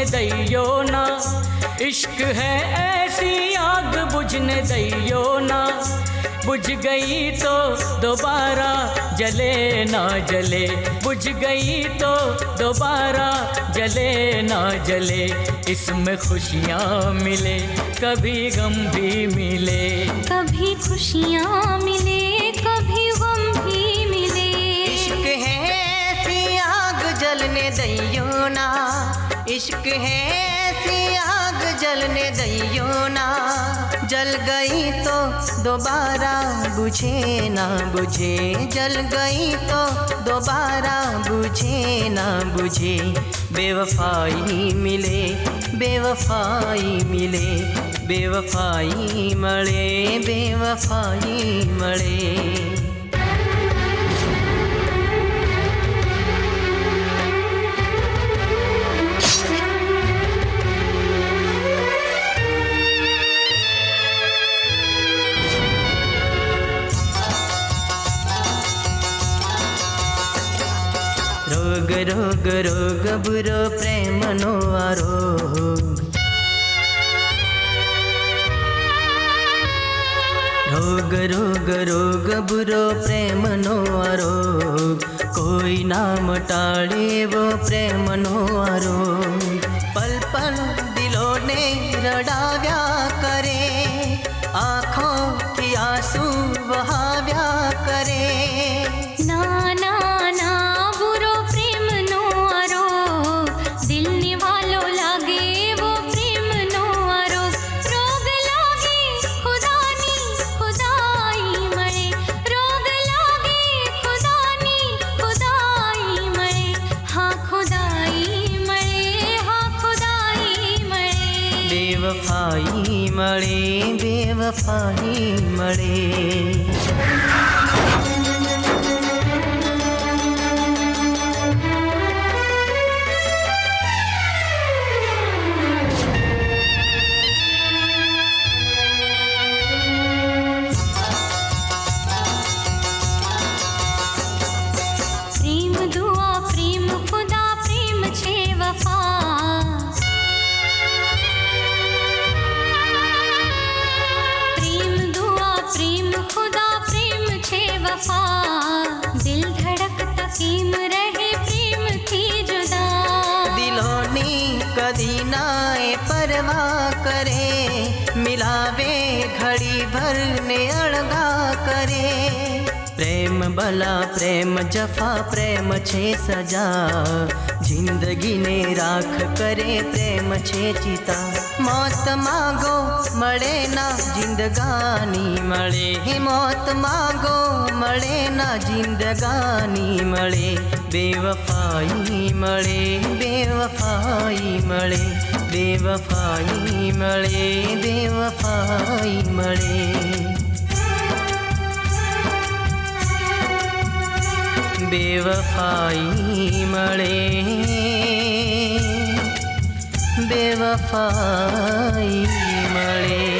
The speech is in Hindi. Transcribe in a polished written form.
दैयो ना। इश्क है ऐसी आग बुझने दैयो ना। बुझ गई तो दोबारा जले ना जले, बुझ गई तो दोबारा जले ना जले। इसमें खुशियाँ मिले कभी गम भी मिले, कभी खुशियाँ मिले कभी गम भी मिले। इश्क है ऐसी आग जलने दैयो ना। इश्क है ऐसी आग जलने दैयो ना। जल गई तो दोबारा बुझे ना बुझे, जल गई तो दोबारा बुझे ना बुझे। बेवफाई मिले बेवफाई मिले, बेवफाई मळे बेवफाई मळे। रोग रोग रोग बुरो प्रेमनो आरोग। रोग रोग रोग बुरो प्रेमनो आरोग। कोई नाम टाळे वो प्रेमनो आरोग। पल पल दिलोने रडाव्या करे, आँखों की आंसू बहाव्या करे। ना ना ना बुरो प्रेम नो आरोग, दिल निवालो लागे वो प्रेम नो आरोग। रोग लागे खुदानी खुदाई मळे, रोग लागे खुदानी खुदाई मळे। हाँ खुदाई मळे, हाँ खुदाई मळे। बेवफाई मळे बेवफाई मळे। प्रेम दुआ प्रेम खुदा प्रेम छे वफा। प्रेम दुआ प्रेम खुदा प्रेम छे वफा। दिल धड़कता केम रहे प्रेम थी जुदा। दिलोनी कदी नाए परवाह करे, मिलावे घड़ी भर ने अड़गा करे। प्रेम भला प्रेम जफा प्रेम छे सजा, जिंदगी ने राख करे प्रेम छे चिता। मौत मांगो मळे ना जिंदगानी मळे, मौत मांगो मळे ना जिंदगानी मळे। बेवफाई मळे बेवफाई मळे, बेवफाई मळे बेवफाई मळे। बेवफाई मळे बेवफाई मळे।